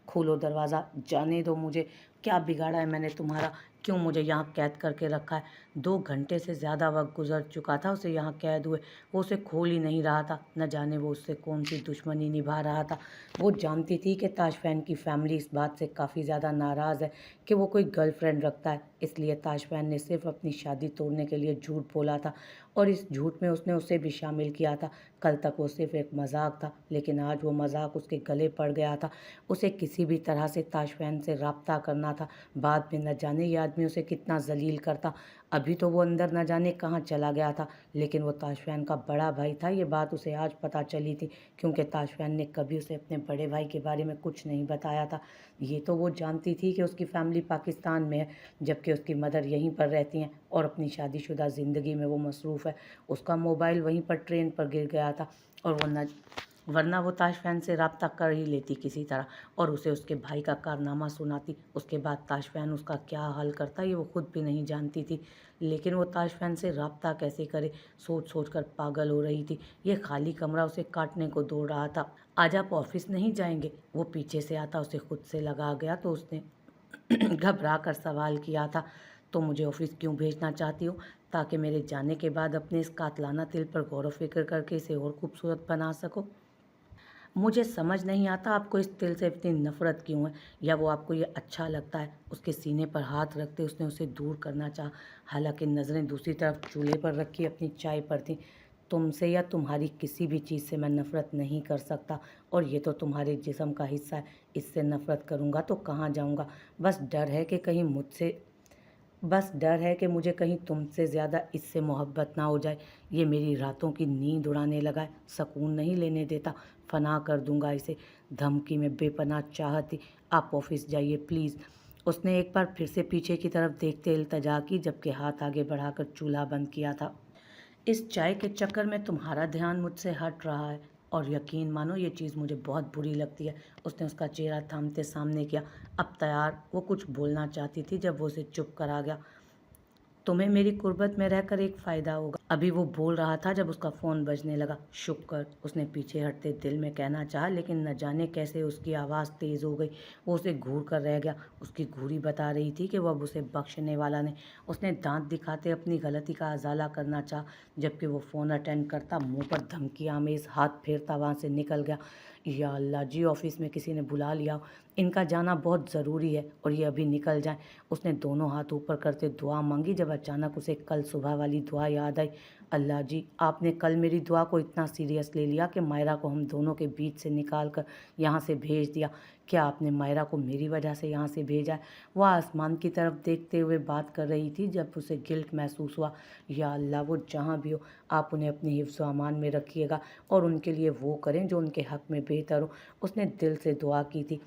کھولو دروازہ، جانے دو مجھے، کیا بگاڑا ہے میں نے تمہارا، کیوں مجھے یہاں قید کر کے رکھا ہے؟ 2 گھنٹے سے زیادہ وقت گزر چکا تھا اسے یہاں قید ہوئے، وہ اسے کھول ہی نہیں رہا تھا، نہ جانے وہ اس سے کون سی دشمنی نبھا رہا تھا۔ وہ جانتی تھی کہ تاشفین کی فیملی اس بات سے کافی زیادہ ناراض ہے کہ وہ کوئی گرل فرینڈ رکھتا ہے، اس لیے تاشفین نے صرف اپنی شادی توڑنے کے لیے جھوٹ بولا تھا، اور اس جھوٹ میں اس نے اسے بھی شامل کیا تھا۔ کل تک وہ صرف ایک مذاق تھا، لیکن آج وہ مذاق اس کے گلے پڑ گیا تھا۔ اسے کسی بھی طرح سے تاشفین سے رابطہ کرنا تھا، بعد میں نہ جانے یہ آدمی اسے کتنا ذلیل کرتا۔ ابھی تو وہ اندر نہ جانے کہاں چلا گیا تھا، لیکن وہ تاشفین کا بڑا بھائی تھا، یہ بات اسے آج پتہ چلی تھی، کیونکہ تاشفین نے کبھی اسے اپنے بڑے بھائی کے بارے میں کچھ نہیں بتایا تھا۔ یہ تو وہ جانتی تھی کہ اس کی فیملی پاکستان میں ہے، جبکہ اس کی مدر یہیں پر رہتی ہیں اور اپنی شادی شدہ زندگی میں وہ مصروف ہے۔ اس کا موبائل وہیں پر ٹرین پر گر گیا تھا، اور ورنہ وہ تاشفین سے رابطہ کر ہی لیتی کسی طرح، اور اسے اس کے بھائی کا کارنامہ سناتی۔ اس کے بعد تاشفین اس کا کیا حل کرتا یہ وہ خود بھی نہیں جانتی تھی، لیکن وہ تاشفین سے رابطہ کیسے کرے، سوچ سوچ کر پاگل ہو رہی تھی۔ یہ خالی کمرہ اسے کاٹنے کو دوڑ رہا تھا۔ آج آپ آفس نہیں جائیں گے؟ وہ پیچھے سے آتا اسے خود سے لگا گیا تو اس نے گھبرا کر سوال کیا تھا، تو مجھے آفس کیوں بھیجنا چاہتی ہو؟ تاکہ میرے جانے کے بعد اپنے اس قاتلانہ دل پر غور و فکر کر کے اسے اور خوبصورت بنا سکو؟ مجھے سمجھ نہیں آتا آپ کو اس دل سے اتنی نفرت کیوں ہے، یا وہ آپ کو یہ اچھا لگتا ہے؟ اس کے سینے پر ہاتھ رکھتے اس نے اسے دور کرنا چاہا، حالانکہ نظریں دوسری طرف چولہے پر رکھی اپنی چائے پر تھیں۔ تم سے یا تمہاری کسی بھی چیز سے میں نفرت نہیں کر سکتا، اور یہ تو تمہارے جسم کا حصہ ہے، اس سے نفرت کروں گا تو کہاں جاؤں گا؟ بس ڈر ہے کہ مجھے کہیں تم سے زیادہ اس سے محبت نہ ہو جائے۔ یہ میری راتوں کی نیند اڑانے لگا ہے، سکون نہیں لینے دیتا، فنا کر دوں گا اسے۔ دھمکی میں بے پناہ چاہت تھی۔ آپ آفس جائیے پلیز۔ اس نے ایک بار پھر سے پیچھے کی طرف دیکھتے التجا کی، جبکہ ہاتھ آگے بڑھا کر چولہا بند کیا تھا۔ اس چائے کے چکر میں تمہارا دھیان مجھ سے ہٹ رہا ہے، اور یقین مانو یہ چیز مجھے بہت بری لگتی ہے۔ اس نے اس کا چہرہ تھامتے سامنے کیا۔ اب تیار وہ کچھ بولنا چاہتی تھی جب وہ اسے چپ کرا گیا۔ تمہیں میری قربت میں رہ کر ایک فائدہ ہوگا، ابھی وہ بول رہا تھا جب اس کا فون بجنے لگا۔ شکر، اس نے پیچھے ہٹتے دل میں کہنا چاہا، لیکن نہ جانے کیسے اس کی آواز تیز ہو گئی۔ وہ اسے گھور کر رہ گیا۔ اس کی گھوری بتا رہی تھی کہ وہ اب اسے بخشنے والا نہیں۔ اس نے دانت دکھاتے اپنی غلطی کا ازالہ کرنا چاہا، جبکہ وہ فون اٹینڈ کرتا، منہ پر دھمکی آمیز ہاتھ پھیرتا وہاں سے نکل گیا۔ یا اللہ جی، آفس میں کسی نے بلا لیا ہو، ان کا جانا بہت ضروری ہے، اور یہ ابھی نکل جائیں۔ اس نے دونوں ہاتھ اوپر کرتے دعا مانگی، جب اچانک اسے کل صبح والی دعا یاد آئی۔ اللہ جی، آپ نے کل میری دعا کو اتنا سیریس لے لیا کہ مائرہ کو ہم دونوں کے بیچ سے نکال کر یہاں سے بھیج دیا۔ کیا آپ نے مائرہ کو میری وجہ سے یہاں سے بھیجا ہے؟ وہ آسمان کی طرف دیکھتے ہوئے بات کر رہی تھی، جب اسے گلٹ محسوس ہوا۔ یا اللہ، وہ جہاں بھی ہو، آپ انہیں اپنی حفظ و امان میں رکھیے گا، اور ان کے لیے وہ کریں جو ان کے حق میں بہتر ہو۔ اس نے دل سے دعا کی تھی۔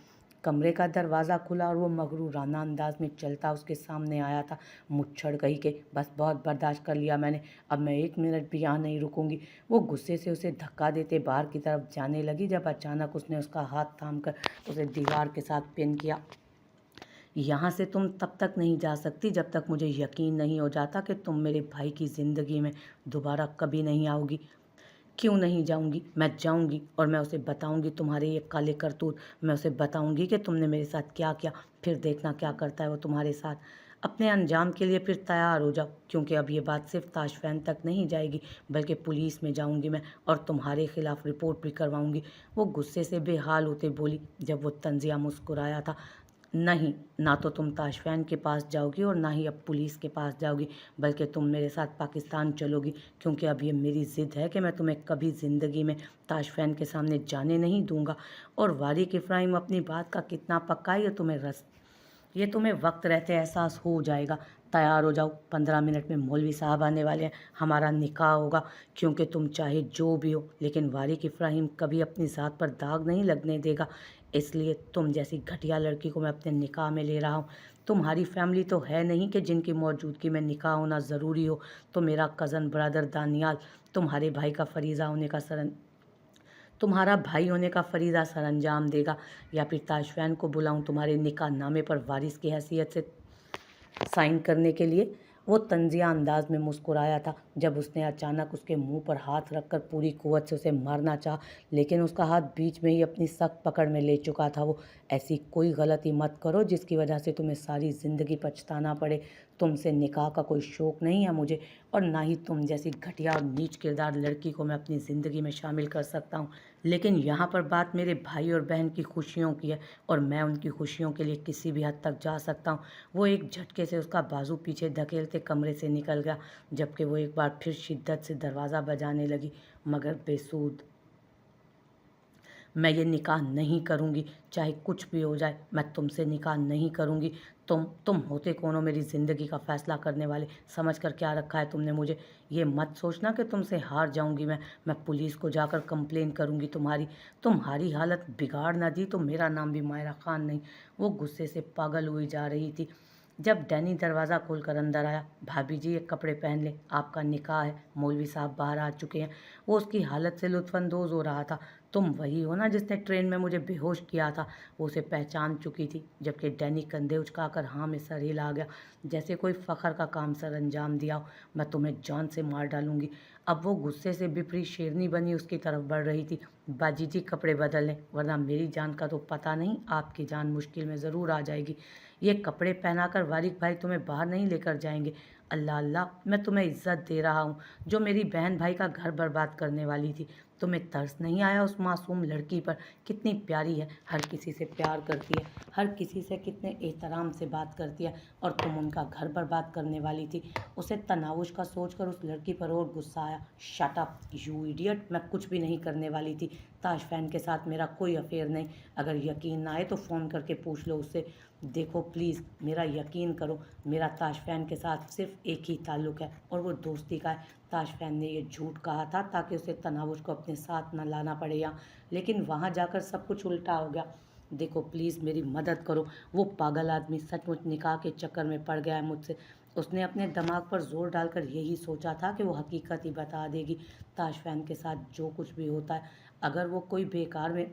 کمرے کا دروازہ کھلا اور وہ مغرورانہ انداز میں چلتا اس کے سامنے آیا تھا۔ مچھڑ کہی کہ بس بہت برداشت کر لیا میں نے، اب میں 1 منٹ بھی یہاں نہیں رکوں گی۔ وہ غصے سے اسے دھکا دیتے باہر کی طرف جانے لگی، جب اچانک اس نے اس کا ہاتھ تھام کر اسے دیوار کے ساتھ پن کیا۔ یہاں سے تم تب تک نہیں جا سکتی جب تک مجھے یقین نہیں ہو جاتا کہ تم میرے بھائی کی زندگی میں دوبارہ کبھی نہیں آؤ گی۔ کیوں نہیں جاؤں گی؟ میں جاؤں گی، اور میں اسے بتاؤں گی تمہارے یہ کالے کرتوت۔ میں اسے بتاؤں گی کہ تم نے میرے ساتھ کیا کیا، پھر دیکھنا کیا کرتا ہے وہ تمہارے ساتھ۔ اپنے انجام کے لیے پھر تیار ہو جاؤ، کیونکہ اب یہ بات صرف تاشفین تک نہیں جائے گی، بلکہ پولیس میں جاؤں گی میں، اور تمہارے خلاف رپورٹ بھی کرواؤں گی۔ وہ غصے سے بے حال ہوتے بولی، جب وہ طنزیہ مسکرایا تھا۔ نہیں، نہ تو تم تاشفین کے پاس جاؤ گی اور نہ ہی اب پولیس کے پاس جاؤ گی، بلکہ تم میرے ساتھ پاکستان چلو گی، کیونکہ اب یہ میری ضد ہے کہ میں تمہیں کبھی زندگی میں تاشفین کے سامنے جانے نہیں دوں گا۔ اور واریک ابراہیم اپنی بات کا کتنا پکا ہے یہ تمہیں وقت رہتے احساس ہو جائے گا۔ تیار ہو جاؤ، 15 منٹ میں مولوی صاحب آنے والے ہیں، ہمارا نکاح ہوگا، کیونکہ تم چاہے جو بھی ہو، لیکن واریک ابراہیم کبھی اپنی ذات پر داغ نہیں لگنے دے گا، اس لیے تم جیسی گھٹیا لڑکی کو میں اپنے نکاح میں لے رہا ہوں۔ تمہاری فیملی تو ہے نہیں کہ جن کی موجودگی میں نکاح ہونا ضروری ہو، تو میرا کزن برادر دانیال تمہارے بھائی کا فریضہ ہونے کا تمہارا بھائی ہونے کا فریضہ سر انجام دے گا، یا پھر تاشفین کو بلاؤں تمہارے نکاح نامے پر وارث کی حیثیت سے سائن کرنے کے لیے؟ वो तंजिया अंदाज में मुस्कुराया था जब उसने अचानक उसके मुंह पर हाथ रखकर पूरी कुव्वत से उसे मारना चाहा, लेकिन उसका हाथ बीच में ही अपनी सख्त पकड़ में ले चुका था वो। ऐसी कोई गलती मत करो जिसकी वजह से तुम्हें सारी ज़िंदगी पछताना पड़े। तुमसे निकाह का कोई शौक़ नहीं है मुझे, और ना ही तुम जैसी घटिया और नीच किरदार लड़की को मैं अपनी ज़िंदगी में शामिल कर सकता हूँ। लेकिन यहाँ पर बात मेरे भाई और बहन की खुशियों की है, और मैं उनकी खुशियों के लिए किसी भी हद तक जा सकता हूँ। वो एक झटके से उसका बाजू पीछे धकेलते कमरे से निकल गया, जबकि वो एक बार फिर शिद्दत से दरवाज़ा बजाने लगी। मगर बेसूद, मैं ये निकाह नहीं करूँगी, चाहे कुछ भी हो जाए, मैं तुमसे निकाह नहीं करूँगी। तुम होते कौन हो मेरी ज़िंदगी का फ़ैसला करने वाले? समझ कर क्या रखा है तुमने मुझे? ये मत सोचना कि तुमसे हार जाऊँगी मैं पुलिस को जाकर कंप्लेन करूँगी तुम्हारी। तुम्हारी हालत बिगाड़ ना दी तो मेरा नाम भी मायरा खान नहीं। वो गुस्से से पागल हुई जा रही थी जब डैनी दरवाज़ा खोलकर अंदर आया। भाभी जी, ये कपड़े पहन ले, आपका निकाह है, मौलवी साहब बाहर आ चुके हैं। वो उसकी हालत से लुत्फ़अंदोज़ हो रहा था। तुम वही हो ना जिसने ट्रेन में मुझे बेहोश किया था? वो उसे पहचान चुकी थी, जबकि डैनी कंधे उचकाकर हाँ में सर हिला गया, जैसे कोई फ़ख्र का काम सर अंजाम दिया हो। मैं तुम्हें जान से मार डालूंगी। अब वो गुस्से से बिफरी शेरनी बनी उसकी तरफ बढ़ रही थी। बाजी जी, कपड़े बदल लें, वरना मेरी जान का तो पता नहीं, आपकी जान मुश्किल में ज़रूर आ जाएगी। ये कपड़े पहनाकर वारिक भाई तुम्हें बाहर नहीं लेकर जाएंगे। अल्लाह अल्लाह, मैं तुम्हें इज्जत दे रहा हूँ जो मेरी बहन भाई का घर बर्बाद करने वाली थी। तुम्हें तरस नहीं आया उस मासूम लड़की पर? कितनी प्यारी है, हर किसी से प्यार करती है, हर किसी से कितने एहतराम से बात करती है, और तुम उनका घर बर्बाद करने वाली थी। उसे तनावुश का सोचकर उस लड़की पर और गुस्सा आया। शट अप यू इडियट, मैं कुछ भी नहीं करने वाली थी। ताशफैन के साथ मेरा कोई अफेयर नहीं। अगर यकीन ना आए तो फ़ोन करके पूछ लो उससे। देखो प्लीज़, मेरा यकीन करो, मेरा ताशफैन के साथ सिर्फ एक ही ताल्लुक़ है, और वो दोस्ती का है। ताशफैन ने ये झूठ कहा था ताकि उसे तनावुश को अपने साथ न लाना पड़े यहाँ, लेकिन वहाँ जाकर सब कुछ उल्टा हो गया। देखो प्लीज़, मेरी मदद करो। वो पागल आदमी सचमुच निकाह के चक्कर में पड़ गया है मुझसे। उसने अपने दिमाग पर जोर डालकर यही सोचा था कि वो हकीकत ही बता देगी। ताशफैन के साथ जो कुछ भी होता है, अगर वो कोई बेकार में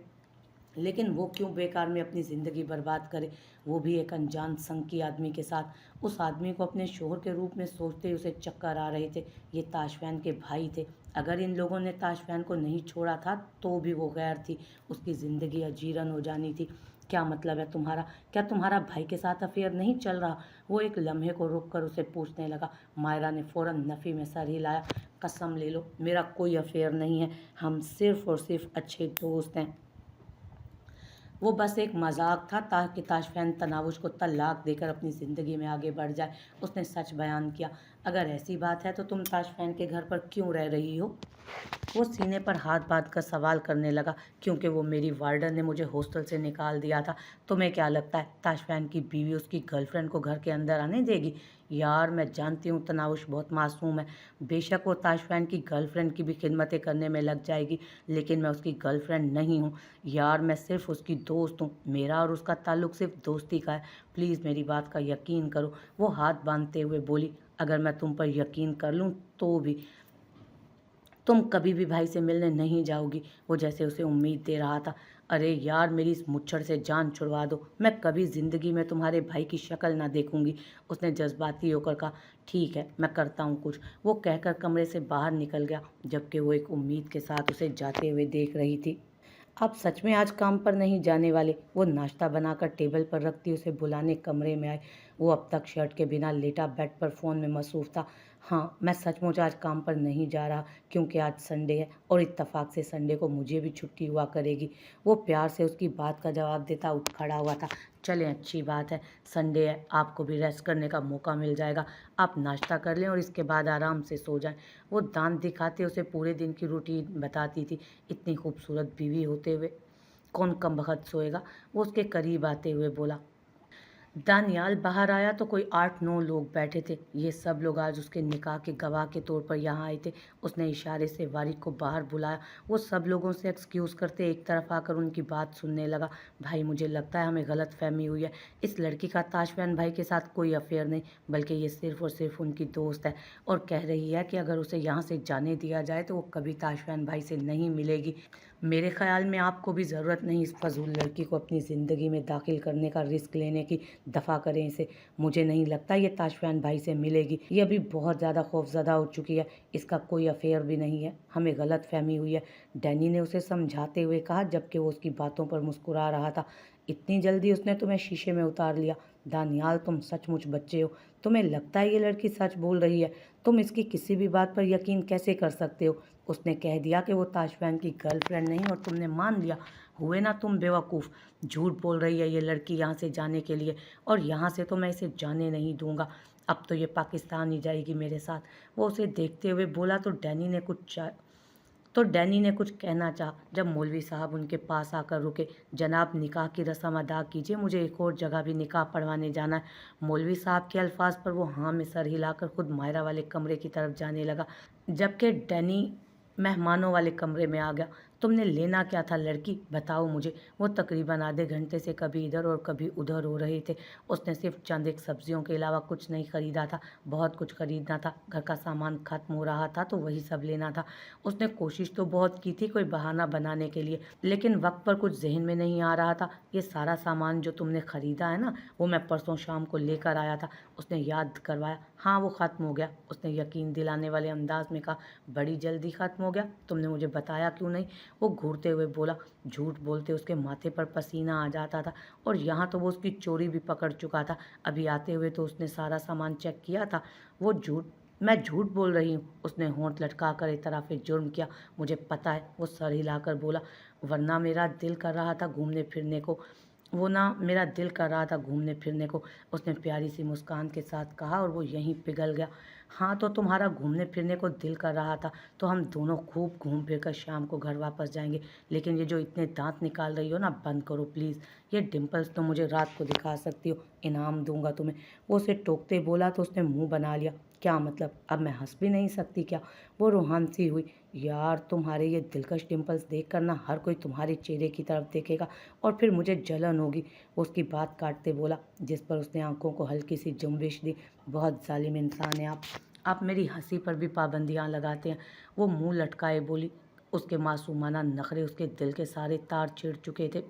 लेकिन वो क्यों बेकार में अपनी ज़िंदगी बर्बाद करे, वो भी एक अनजान संकी आदमी के साथ। उस आदमी को अपने शोहर के रूप में सोचते ही उसे चक्कर आ रहे थे। ये ताशफैन के भाई थे। अगर इन लोगों ने ताशफैन को नहीं छोड़ा था तो भी वो गैर थी, उसकी ज़िंदगी अजीरन हो जानी थी। क्या मतलब है तुम्हारा? क्या तुम्हारा भाई के साथ अफेयर नहीं चल रहा? वो एक लम्हे को रुक कर उसे पूछने लगा। मायरा ने फ़ौरन नफ़ी में सर हिलाया। कसम ले लो, मेरा कोई अफेयर नहीं है, हम सिर्फ़ और सिर्फ अच्छे दोस्त हैं। वो बस एक मजाक था ताकि ताशफैन तनावुश को तलाक देकर अपनी ज़िंदगी में आगे बढ़ जाए। उसने सच बयान किया। अगर ऐसी बात है तो तुम ताशफैन के घर पर क्यों रह रही हो? वो सीने पर हाथ बांध कर सवाल करने लगा। क्योंकि वो मेरी वार्डन ने मुझे हॉस्टल से निकाल दिया था। तुम्हें क्या लगता है ताशफैन की बीवी उसकी गर्लफ्रेंड को घर के अंदर आने देगी? यार, मैं जानती हूँ तनावुश बहुत मासूम है। बेशक वो ताशफैन की गर्लफ्रेंड की भी खिदमतें करने में लग जाएगी, लेकिन मैं उसकी गर्लफ्रेंड नहीं हूँ। यार, मैं सिर्फ उसकी दोस्त हूँ। मेरा और उसका ताल्लुक सिर्फ दोस्ती का है। प्लीज़ मेरी बात का यकीन करो। वो हाथ बांधते हुए बोली। अगर मैं तुम पर यकीन कर लूँ तो भी तुम कभी भी भाई से मिलने नहीं जाओगी, वो जैसे उसे उम्मीद दे रहा था। अरे यार, मेरी इस मुच्छड़ से जान छुड़वा दो, मैं कभी ज़िंदगी में तुम्हारे भाई की शक्ल ना देखूंगी। उसने जज्बाती होकर कहा। ठीक है, मैं करता हूँ कुछ। वो कहकर कमरे से बाहर निकल गया, जबकि वो एक उम्मीद के साथ उसे जाते हुए देख रही थी। आप सच में आज काम पर नहीं जाने वाले? वो नाश्ता बनाकर टेबल पर रखती उसे बुलाने कमरे में आए। वो अब तक शर्ट के बिना लेटा बेड पर फ़ोन में मसरूफ़ था। हाँ, मैं सचमुच आज काम पर नहीं जा रहा, क्योंकि आज संडे है, और इत्तेफाक से संडे को मुझे भी छुट्टी हुआ करेगी। वो प्यार से उसकी बात का जवाब देता उठ खड़ा हुआ था। चलें, अच्छी बात है, संडे है, आपको भी रेस्ट करने का मौका मिल जाएगा। आप नाश्ता कर लें और इसके बाद आराम से सो जाएं। वो दांत दिखाते उसे पूरे दिन की रूटीन बताती थी। इतनी खूबसूरत बीवी होते हुए कौन कमबख्त सोएगा? वो उसके करीब आते हुए बोला। दानियाल बाहर आया तो कोई 8-9 लोग बैठे थे। ये सब लोग आज उसके निकाह के गवाह के तौर पर यहाँ आए थे। उसने इशारे से वारिक को बाहर बुलाया। वो सब लोगों से एक्सक्यूज़ करते एक तरफ आकर उनकी बात सुनने लगा। भाई, मुझे लगता है हमें गलत फहमी हुई है। इस लड़की का ताशफैन भाई के साथ कोई अफेयर नहीं, बल्कि ये सिर्फ़ और सिर्फ उनकी दोस्त है, और कह रही है कि अगर उसे यहाँ से जाने दिया जाए तो वो कभी ताशफैन भाई से नहीं मिलेगी। मेरे ख़्याल में आपको भी ज़रूरत नहीं इस फ़ज़ूल लड़की को अपनी ज़िंदगी में दाखिल करने का, रिस्क लेने की। दफ़ा करें इसे। मुझे नहीं लगता ये ताशफैन भाई से मिलेगी। ये अभी बहुत ज़्यादा खौफज़दा हो चुकी है। इसका कोई अफेयर भी नहीं है। हमें गलतफ़हमी हुई है। डैनी ने उसे समझाते हुए कहा, जबकि वो उसकी बातों पर मुस्कुरा रहा था। इतनी जल्दी उसने तुम्हें शीशे में उतार लिया? दानियाल, तुम सचमुच बच्चे हो। तुम्हें लगता है ये लड़की सच बोल रही है? तुम इसकी किसी भी बात पर यकीन कैसे कर सकते हो? उसने कह दिया कि वो ताशफैन की गर्लफ्रेंड नहीं, और तुमने मान लिया। हुए ना तुम बेवकूफ़। झूठ बोल रही है ये लड़की यहाँ से जाने के लिए, और यहाँ से तो मैं इसे जाने नहीं दूंगा। अब तो ये पाकिस्तान ही जाएगी मेरे साथ। वो उसे देखते हुए बोला। तो डैनी ने कुछ कहना चाहा, जब मौलवी साहब उनके पास आकर रुके। जनाब, निकाह की रस्म अदा कीजिए, मुझे एक और जगह भी निकाह पढ़वाने जाना है। मौलवी साहब के अल्फाज पर वो हाँ में सर हिलाकर खुद मायरा वाले कमरे की तरफ जाने लगा, जबकि डैनी मेहमानों वाले कमरे में आ गया। तुमने लेना क्या था लड़की, बताओ मुझे। वो तकरीबन आधे घंटे से कभी इधर और कभी उधर हो रहे थे। उसने सिर्फ चंद एक सब्जियों के अलावा कुछ नहीं खरीदा था। बहुत कुछ खरीदना था। घर का सामान खत्म हो रहा था तो वही सब लेना था। उसने कोशिश तो बहुत की थी कोई बहाना बनाने के लिए, लेकिन वक्त पर कुछ जहन में नहीं आ रहा था। ये सारा सामान जो तुमने खरीदा है ना, वो मैं परसों शाम को लेकर आया था। उसने याद करवाया। हाँ, वो ख़त्म हो गया। उसने यकीन दिलाने वाले अंदाज में कहा। बड़ी जल्दी ख़त्म हो गया? तुमने मुझे बताया क्यों नहीं? वो घूरते हुए बोला। झूठ बोलते उसके माथे पर पसीना आ जाता था, और यहाँ तो वो उसकी चोरी भी पकड़ चुका था। अभी आते हुए तो उसने सारा सामान चेक किया था। मैं झूठ बोल रही हूँ। उसने होंठ लटका कर इतराफ़े जुर्म किया। मुझे पता है, वो सर हिलाकर बोला। वरना मेरा दिल कर रहा था घूमने फिरने को वो ना मेरा दिल कर रहा था घूमने फिरने को। उसने प्यारी सी मुस्कान के साथ कहा, और वो यहीं पिघल गया। हाँ, तो तुम्हारा घूमने फिरने को दिल कर रहा था तो हम दोनों खूब घूम फिर कर शाम को घर वापस जाएंगे। लेकिन ये जो इतने दांत निकाल रही हो ना, बंद करो प्लीज़। ये डिम्पल्स तो मुझे रात को दिखा सकती हो, इनाम दूंगा तुम्हें। वो उसे टोकते बोला तो उसने मुंह बना लिया। क्या मतलब, अब मैं हंस भी नहीं सकती क्या? वो रूहान सी हुई। यार, तुम्हारे ये दिलकश डिम्पल्स देख कर ना हर कोई तुम्हारे चेहरे की तरफ देखेगा, और फिर मुझे जलन होगी। वो उसकी बात काटते बोला, जिस पर उसने आंखों को हल्की सी जुम्बिश दी। बहुत जालिम इंसान है आप मेरी हंसी पर भी पाबंदियाँ लगाते हैं। वो मुंह लटकाए बोली। उसके मासूमाना नखरे उसके दिल के सारे तार छेड़ चुके थे।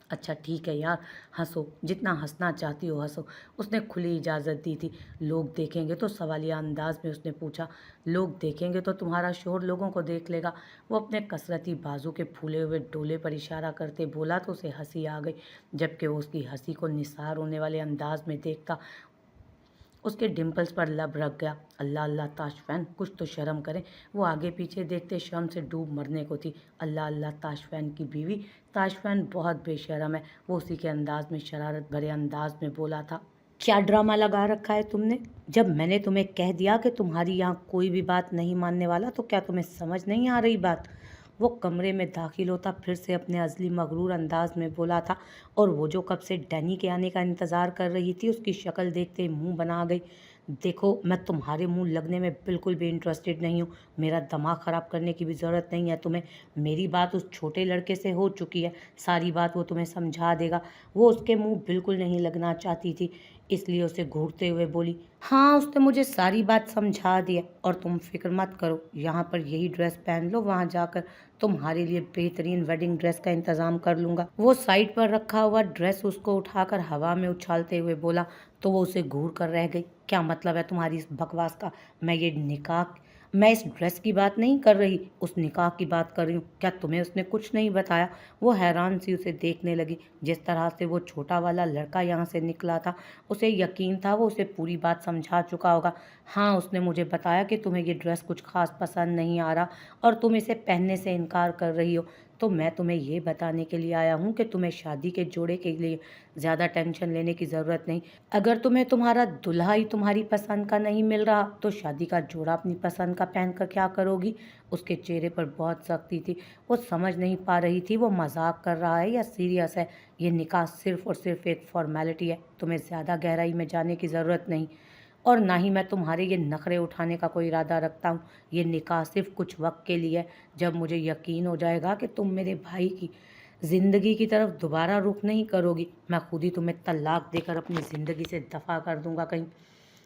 अच्छा ठीक है यार, हंसो, जितना हंसना चाहती हो हंसो। उसने खुली इजाज़त दी थी। लोग देखेंगे तो? सवालिया अंदाज में उसने पूछा। लोग देखेंगे तो तुम्हारा शोहर लोगों को देख लेगा। वो अपने कसरती बाजू के फूले हुए डोले पर इशारा करते बोला तो उसे हंसी आ गई, जबकि वो उसकी हंसी को निसार होने वाले अंदाज में देखता। उसके डिम्पल्स पर लब रख गया। अल्लाह अल्लाह ताशफैन, कुछ तो शर्म करें। वो आगे पीछे देखते शर्म से डूब मरने को थी। अल्लाह अल्लाह ताशफैन की बीवी। ताशफैन बहुत बेशर्म है। वो उसी के अंदाज में, शरारत भरे अंदाज में बोला था। क्या ड्रामा लगा रखा है तुमने? जब मैंने तुम्हें कह दिया कि तुम्हारी यहाँ कोई भी बात नहीं मानने वाला, तो क्या तुम्हें समझ नहीं आ रही बात? वो कमरे में दाखिल होता फिर से अपने अज़ली मगरूर अंदाज में बोला था, और वो जो कब से डैनी के आने का इंतज़ार कर रही थी, उसकी शक्ल देखते ही मुंह बना गई। देखो, मैं तुम्हारे मुंह लगने में बिल्कुल भी इंटरेस्टेड नहीं हूँ। मेरा दिमाग ख़राब करने की भी ज़रूरत नहीं है तुम्हें। मेरी बात उस छोटे लड़के से हो चुकी है। सारी बात वो तुम्हें समझा देगा। वो उसके मुंह बिल्कुल नहीं लगना चाहती थी, इसलिए उसे घूरते हुए बोली। हाँ, उसने मुझे सारी बात समझा दी है, और तुम फिक्र मत करो। यहाँ पर यही ड्रेस पहन लो, वहाँ जाकर तुम्हारे लिए बेहतरीन वेडिंग ड्रेस का इंतज़ाम कर लूँगा। वो साइड पर रखा हुआ ड्रेस उसको उठाकर हवा में उछालते हुए बोला, तो वो उसे घूर कर रह गई। क्या मतलब है तुम्हारी इस बकवास का? मैं इस ड्रेस की बात नहीं कर रही, उस निकाह की बात कर रही हूँ। क्या तुम्हें उसने कुछ नहीं बताया? वो हैरान सी उसे देखने लगी। जिस तरह से वो छोटा वाला लड़का यहाँ से निकला था, उसे यकीन था वो उसे पूरी बात समझा चुका होगा। हाँ, उसने मुझे बताया कि तुम्हें ये ड्रेस कुछ खास पसंद नहीं आ रहा, और तुम इसे पहनने से इनकार कर रही हो। तो मैं तुम्हें ये बताने के लिए आया हूँ कि तुम्हें शादी के जोड़े के लिए ज़्यादा टेंशन लेने की ज़रूरत नहीं। अगर तुम्हें तुम्हारा दूल्हा ही तुम्हारी पसंद का नहीं मिल रहा, तो शादी का जोड़ा अपनी पसंद का पहन कर क्या करोगी? उसके चेहरे पर बहुत सख्ती थी। वो समझ नहीं पा रही थी वो मजाक कर रहा है या सीरियस है। ये निकाह सिर्फ और सिर्फ एक फॉर्मेलिटी है। तुम्हें ज़्यादा गहराई में जाने की ज़रूरत नहीं, और ना ही मैं तुम्हारे ये नखरे उठाने का कोई इरादा रखता हूँ। ये निकाह सिर्फ कुछ वक्त के लिए है। जब मुझे यकीन हो जाएगा कि तुम मेरे भाई की ज़िंदगी की तरफ दोबारा रुख नहीं करोगी, मैं खुद ही तुम्हें तलाक देकर अपनी ज़िंदगी से दफ़ा कर दूंगा कहीं।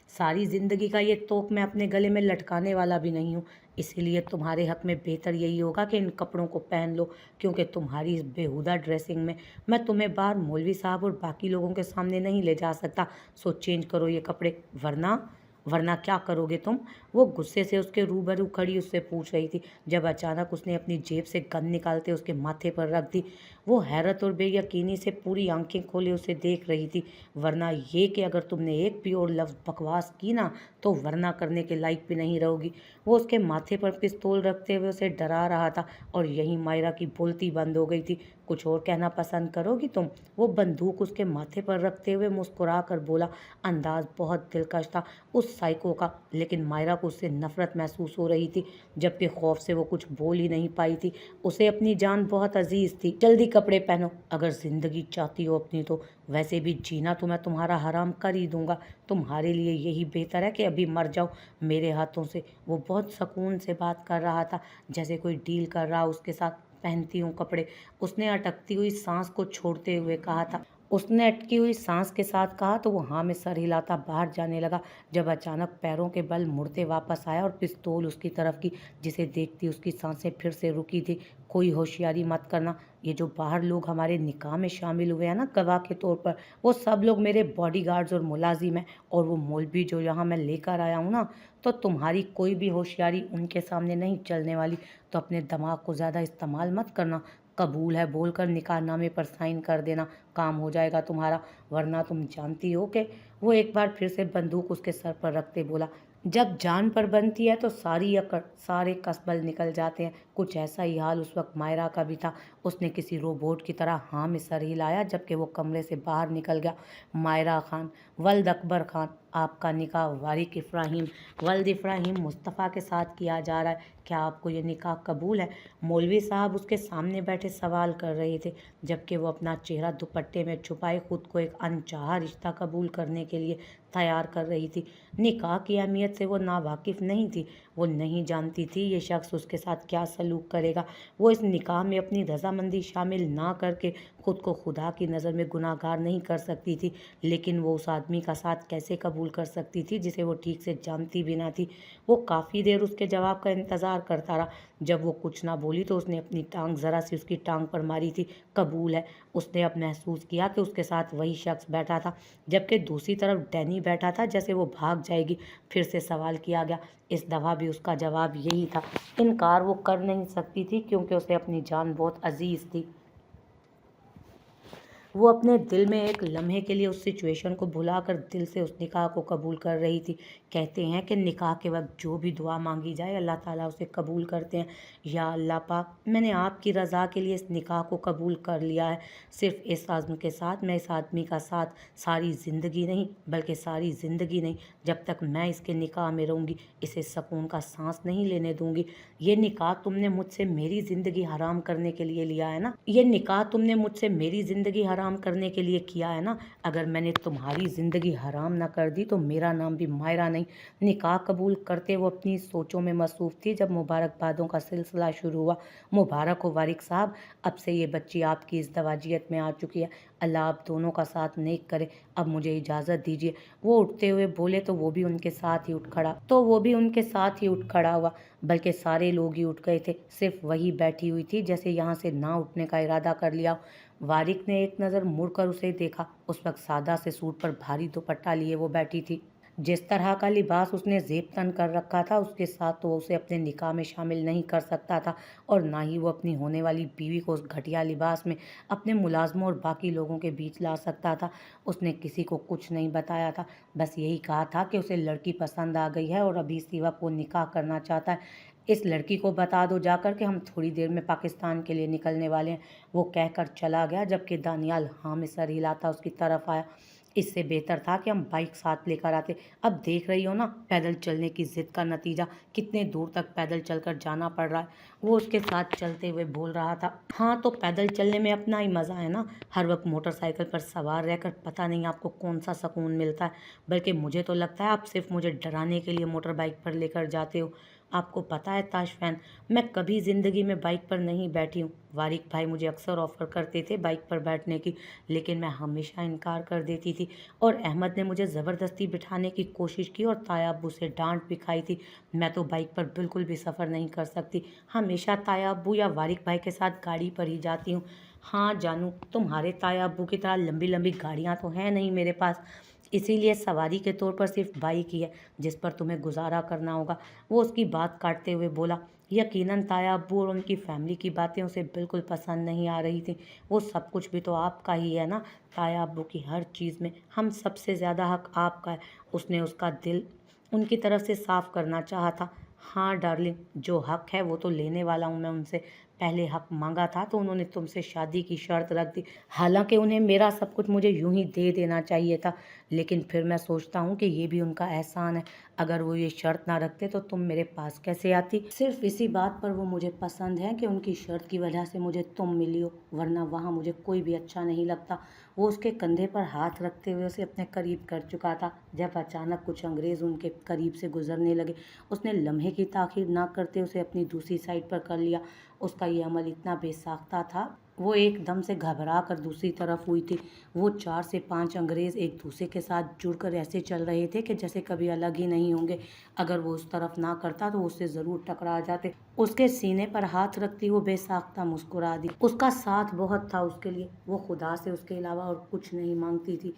सारी ज़िंदगी का ये तोप मैं अपने गले में लटकाने वाला भी नहीं हूँ। इसीलिए तुम्हारे हक में बेहतर यही होगा कि इन कपड़ों को पहन लो, क्योंकि तुम्हारी इस बेहुदा ड्रेसिंग में मैं तुम्हें बाहर मौलवी साहब और बाकी लोगों के सामने नहीं ले जा सकता। सो चेंज करो ये कपड़े, वरना वरना क्या करोगे तुम? वो गुस्से से उसके रूबरू खड़ी उससे पूछ रही थी, जब अचानक उसने अपनी जेब से गन निकालते उसके माथे पर रख दी। वो हैरत और बेयकीनी से पूरी आंखें खोले उसे देख रही थी। वरना ये कि अगर तुमने एक भी और लफ्ज़ बकवास की ना, तो वरना करने के लायक भी नहीं रहोगी। वो उसके माथे पर पिस्तौल रखते हुए उसे डरा रहा था, और यहीं मायरा की बोलती बंद हो गई थी। कुछ और कहना पसंद करोगी तुम? वो बंदूक उसके माथे पर रखते हुए मुस्कुरा कर बोला। अंदाज बहुत दिलकश था उस साइको का, लेकिन मायरा को उससे नफरत महसूस हो रही थी, जबकि खौफ से वो कुछ बोल ही नहीं पाई थी। उसे अपनी जान बहुत अजीज थी। जल्दी कपड़े पहनो, अगर जिंदगी चाहती हो अपनी तो। वैसे भी जीना तो मैं तुम्हारा हराम कर ही दूंगा। तुम्हारे लिए यही बेहतर है कि अभी मर जाओ मेरे हाथों से। वो बहुत सुकून से बात कर रहा था, जैसे कोई डील कर रहा उसके साथ। पहनती हूँ कपड़े, उसने अटकती हुई सांस को छोड़ते हुए कहा था। उसने अटकी हुई सांस के साथ कहा तो वो हाँ में सर हिलाता बाहर जाने लगा, जब अचानक पैरों के बल मुड़ते वापस आया और पिस्तौल उसकी तरफ की, जिसे देखती उसकी सांसें फिर से रुकी थी। कोई होशियारी मत करना। ये जो बाहर लोग हमारे निकाह में शामिल हुए हैं ना गवाह के तौर पर, वो सब लोग मेरे बॉडीगार्ड्स और मुलाजिम हैं, और वो मौलवी जो यहाँ मैं लेकर आया हूँ ना, तो तुम्हारी कोई भी होशियारी उनके सामने नहीं चलने वाली। तो अपने दिमाग को ज़्यादा इस्तेमाल मत करना। कबूल है बोलकर निकाहनामे पर साइन कर देना, काम हो जाएगा तुम्हारा। वरना तुम जानती हो कि वो एक बार फिर से बंदूक उसके सर पर रखते बोला, जब जान पर बनती है तो सारी अकड़ सारे कसबल निकल जाते हैं। कुछ ऐसा ही हाल उस वक्त मायरा का भी था। उसने किसी रोबोट की तरह हाँ में सर हिलाया, जबकि वो कमरे से बाहर निकल गया। मायरा खान, वल्द अकबर खान, आपका निकाह वारिक इब्राहिम वल्द इब्राहिम मुस्तफ़ा के साथ किया जा रहा है। क्या आपको ये निकाह कबूल है? मौलवी साहब उसके सामने बैठे सवाल कर रहे थे, जबकि वो अपना चेहरा दुपट्टे में छुपाए खुद को एक अनचाहा रिश्ता कबूल करने के लिए तैयार कर रही थी। निकाह की अहमियत से वो नावाकिफ़ नहीं थी। वो नहीं जानती थी ये शख्स उसके साथ क्या सलूक करेगा। वो इस निकाह में अपनी रजामंदी शामिल ना करके खुद को खुदा की नज़र में गुनाहगार नहीं कर सकती थी, लेकिन वो उस आदमी का साथ कैसे कबूल कर सकती थी जिसे वो ठीक से जानती भी ना थी। वो काफ़ी देर उसके जवाब का इंतज़ार करता रहा। जब वो कुछ ना बोली तो उसने अपनी टांग ज़रा सी उसकी टांग पर मारी थी। कबूल है। उसने अब महसूस किया कि उसके साथ वही शख्स बैठा था, जबकि दूसरी तरफ डैनी बैठा था, जैसे वो भाग जाएगी। फिर से सवाल किया गया। इस दफ़ा भी उसका जवाब यही था। इनकार वो कर नहीं सकती थी, क्योंकि उसे अपनी जान बहुत अजीज़ थी। वो अपने दिल में एक लम्हे के लिए उस सिचुएशन को भुलाकर दिल से उस निकाह को कबूल कर रही थी। कहते हैं कि निकाह के वक्त जो भी दुआ मांगी जाए अल्लाह ताला उसे कबूल करते हैं। या अल्लाह पाक, मैंने आपकी रज़ा के लिए इस निकाह को कबूल कर लिया है, सिर्फ इस आज़म के साथ, मैं इस आदमी का साथ सारी ज़िंदगी नहीं, बल्कि सारी ज़िंदगी नहीं, जब तक मैं इसके निकाह में रहूँगी इसे सुकून का सांस नहीं लेने दूँगी। ये निकाह तुमने मुझसे मेरी ज़िंदगी हराम करने के लिए लिया है ना? ये निकाह तुमने मुझसे मेरी ज़िंदगी हराम करने के लिए किया है ना? अगर मैंने तुम्हारी ज़िंदगी हराम ना कर दी तो मेरा नाम भी मायरा नहीं। निकाह कबूल करते वो अपनी सोचों में मसरूफ़ थी, जब मुबारकबादों का सिलसिला शुरू हुआ। मुबारक हो वारिक साहब, अब से ये बच्ची आपकी इस दवाजियत में आ चुकी है। अल्लाह आप दोनों का साथ नेक करे। अब मुझे इजाज़त दीजिए। वो उठते हुए बोले तो वो भी उनके साथ ही उठ खड़ा हुआ। बल्कि सारे लोग ही उठ गए थे, सिर्फ वही बैठी हुई थी, जैसे यहाँ से ना उठने का इरादा कर लिया। वारिक ने एक नज़र मुड़कर उसे देखा। उस वक्त सादा से सूट पर भारी दुपट्टा लिए वो बैठी थी। जिस तरह का लिबास उसने ज़ेब तन कर रखा था, उसके साथ तो वो उसे अपने निकाह में शामिल नहीं कर सकता था, और ना ही वो अपनी होने वाली बीवी को उस घटिया लिबास में अपने मुलाजमों और बाकी लोगों के बीच ला सकता था। उसने किसी को कुछ नहीं बताया था, बस यही कहा था कि उसे लड़की पसंद आ गई है और अभी इसी वक्त वो निकाह करना चाहता है। इस लड़की को बता दो जाकर कि हम थोड़ी देर में पाकिस्तान के लिए निकलने वाले हैं। वो कहकर चला गया, जबकि दानियाल हाँ में सर हिलाता उसकी तरफ आया। इससे बेहतर था कि हम बाइक साथ लेकर आते। अब देख रही हो ना, पैदल चलने की जिद का नतीजा, कितने दूर तक पैदल चलकर जाना पड़ रहा है। वो उसके साथ चलते हुए बोल रहा था। हाँ, तो पैदल चलने में अपना ही मज़ा है ना। हर वक्त मोटरसाइकिल पर सवार रहकर पता नहीं आपको कौन सा सुकून मिलता है। बल्कि मुझे तो लगता है आप सिर्फ मुझे डराने के लिए मोटर बाइक पर लेकर जाते हो। आपको पता है ताशफैन, मैं कभी ज़िंदगी में बाइक पर नहीं बैठी हूँ। वारिक भाई मुझे अक्सर ऑफ़र करते थे बाइक पर बैठने की, लेकिन मैं हमेशा इनकार कर देती थी। और अहमद ने मुझे ज़बरदस्ती बिठाने की कोशिश की और ताया अब्बू से डांट भी खाई थी। मैं तो बाइक पर बिल्कुल भी सफ़र नहीं कर सकती, हमेशा ताया अब्बू या वारिक भाई के साथ गाड़ी पर ही जाती हूँ। हाँ जानू, तुम्हारे ताया अब्बू की तरह लंबी लंबी गाड़ियाँ तो हैं नहीं मेरे पास, इसीलिए सवारी के तौर पर सिर्फ बाइक ही है जिस पर तुम्हें गुजारा करना होगा। वो उसकी बात काटते हुए बोला। यकीनन ताया अब्बू और उनकी फैमिली की बातें उसे बिल्कुल पसंद नहीं आ रही थी। वो सब कुछ भी तो आपका ही है ना, ताया अब्बू की हर चीज़ में हम सबसे ज़्यादा हक आपका है। उसने उसका दिल उनकी तरफ से साफ करना चाहा था। हाँ डार्लिंग, जो हक है वो तो लेने वाला हूँ मैं उनसे। पहले हक मांगा था तो उन्होंने तुमसे शादी की शर्त रख दी। हालांकि उन्हें मेरा सब कुछ मुझे यूं ही दे देना चाहिए था, लेकिन फिर मैं सोचता हूँ कि ये भी उनका एहसान है। अगर वो ये शर्त ना रखते तो तुम मेरे पास कैसे आती? सिर्फ इसी बात पर वो मुझे पसंद है कि उनकी शर्त की वजह से मुझे तुम मिली हो, वरना वहाँ मुझे कोई भी अच्छा नहीं लगता। वो उसके कंधे पर हाथ रखते हुए उसे अपने करीब कर चुका था जब अचानक कुछ अंग्रेज़ उनके करीब से गुजरने लगे। उसने लम्हे की ताखीर ना करते उसे अपनी दूसरी साइड पर कर लिया। उसका ये अमल इतना बेसाख्ता था, वो एकदम से घबरा कर दूसरी तरफ हुई थी। वो 4 से 5 अंग्रेज़ एक दूसरे के साथ जुड़कर ऐसे चल रहे थे कि जैसे कभी अलग ही नहीं होंगे। अगर वो उस तरफ ना करता तो उससे ज़रूर टकरा जाते। उसके सीने पर हाथ रखती वो बेसाख्ता मुस्कुरा दी। उसका साथ बहुत था उसके लिए, वो खुदा से उसके अलावा और कुछ नहीं मांगती थी।